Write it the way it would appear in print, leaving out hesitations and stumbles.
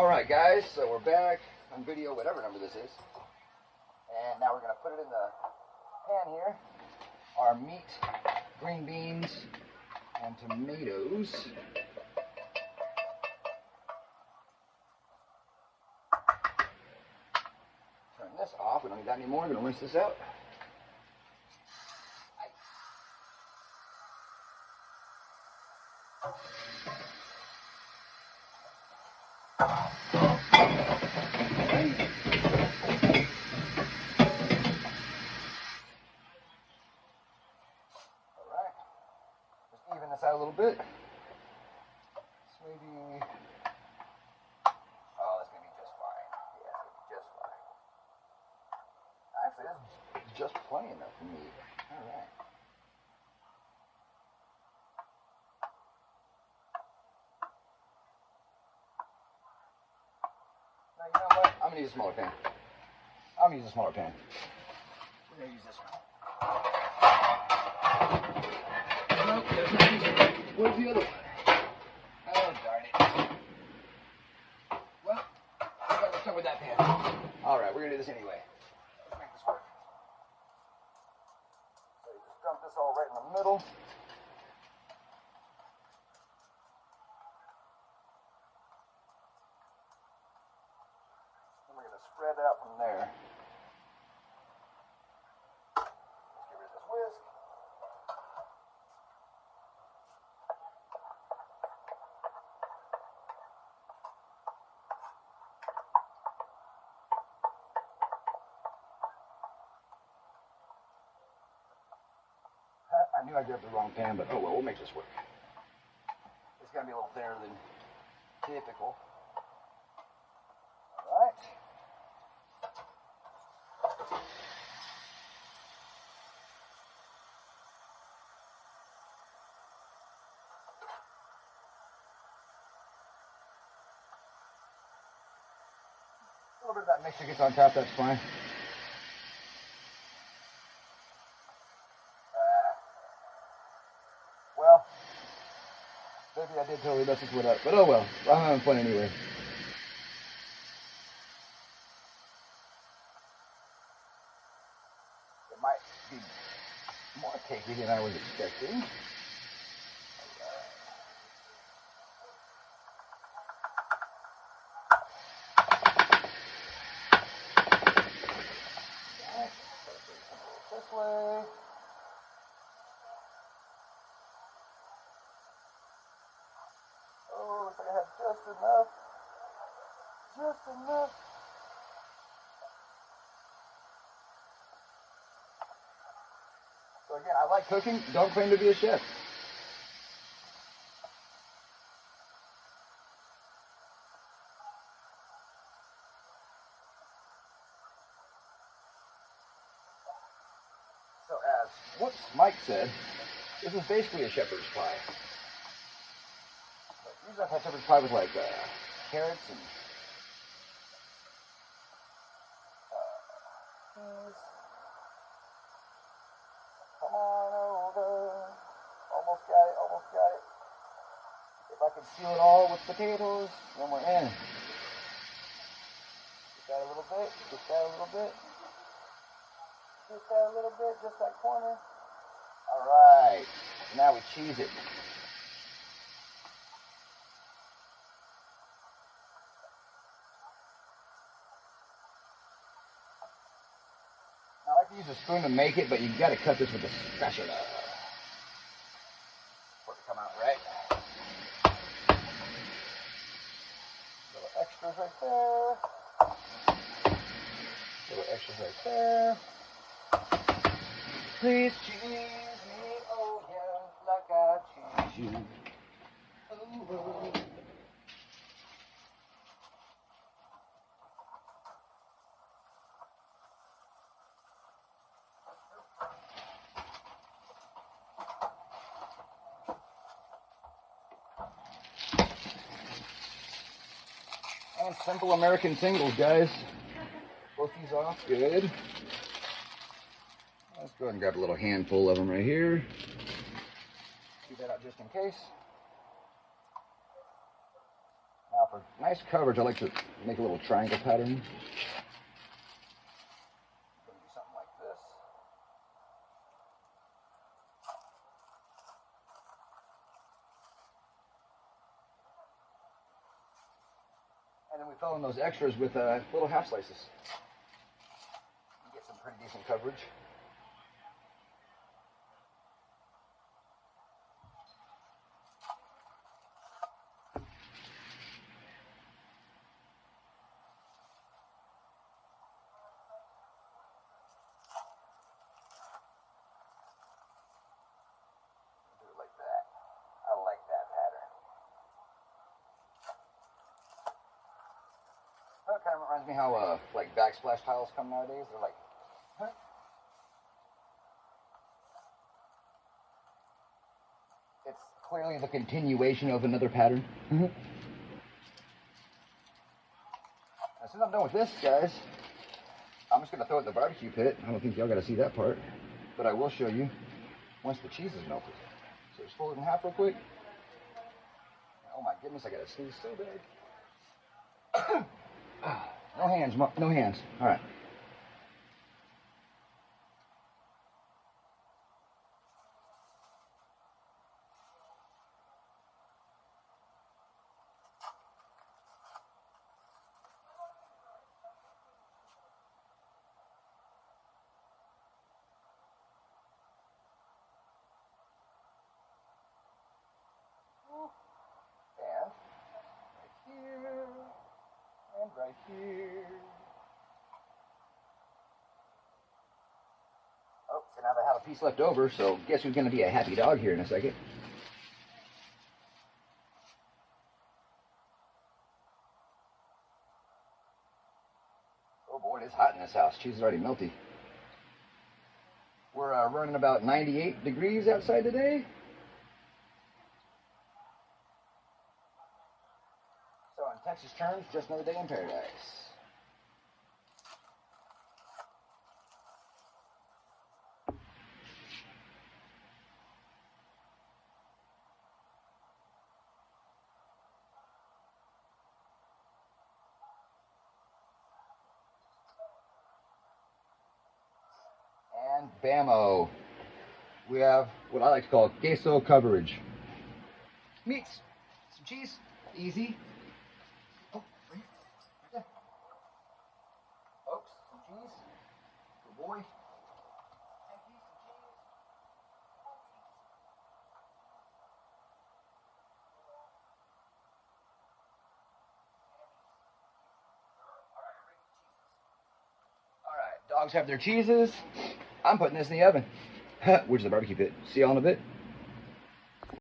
Alright guys, so we're back on video, whatever number this is. And now we're going to put it in the pan here. Our meat, green beans, and tomatoes. Turn this off, we don't need that anymore. I'm going to rinse this out. Even this out a little bit. So maybe. Oh, that's gonna be just fine. Yeah, it's gonna be just fine. Actually, that's just plenty enough for me. All right. Now you know what? I'm gonna use a smaller pan. I'm gonna use a smaller pan. We're gonna use this one. Where's the other one? Oh, darn it. Well, let's start with that pan. Alright, we're going to do this anyway. Let's make this work. So you just dump this all right in the middle. And we're going to spread it out from there. Let's get rid of this whisk. I knew I grabbed the wrong pan, but oh well, we'll make this work. It's going to be a little thinner than typical. Alright. A little bit of that mixture gets on top, that's fine. Maybe I did totally mess this one up, but oh well, I'm having fun anyway. It might be more cakey than I was expecting. This way. Looks like I have just enough. Just enough. So again, I like cooking. Don't claim to be a chef. So as Mike said, this is basically a shepherd's pie. Usually I've had shepherd's pie with like carrots and peas. Come on over. Almost got it, almost got it. If I can seal it all with potatoes, then we're in. Get that a little bit, get that a little bit. Get that a little bit, just that corner. Alright, now we cheese it. I like to use a spoon to make it, but you got to cut this with a spatula for it to come out right. Little extras right there. Little extras right there. Please cheese me, oh yeah, like I cheese you. Oh. And simple American singles, guys. Both these off, good. Let's go ahead and grab a little handful of them right here. Keep that out just in case. Now for nice coverage. I like to make a little triangle pattern. Do something like this. And then we fill in those extras with little half slices. You get some pretty decent coverage. It kind of reminds me how like backsplash tiles come nowadays. They're like, huh? It's clearly the continuation of another pattern. As soon as I'm done with this, guys, I'm just going to throw it in the barbecue pit. I don't think y'all got to see that part, but I will show you once the cheese is melted. So just fold it in half real quick. Oh my goodness, I got to sneeze so bad. No hands, no hands. All right. And right here. Oh, and now I have a piece left over, so guess who's going to be a happy dog here in a second? Oh boy, it is hot in this house. Cheese is already melty. We're running about 98 degrees outside today. So in Texas terms, just another day in paradise. And bammo. We have what I like to call queso coverage. Meats, some cheese, easy. Oh, right there. Folks, some cheese. Good boy. Alright, dogs have their cheeses. I'm putting this in the oven. Which is the barbecue pit. See y'all in a bit.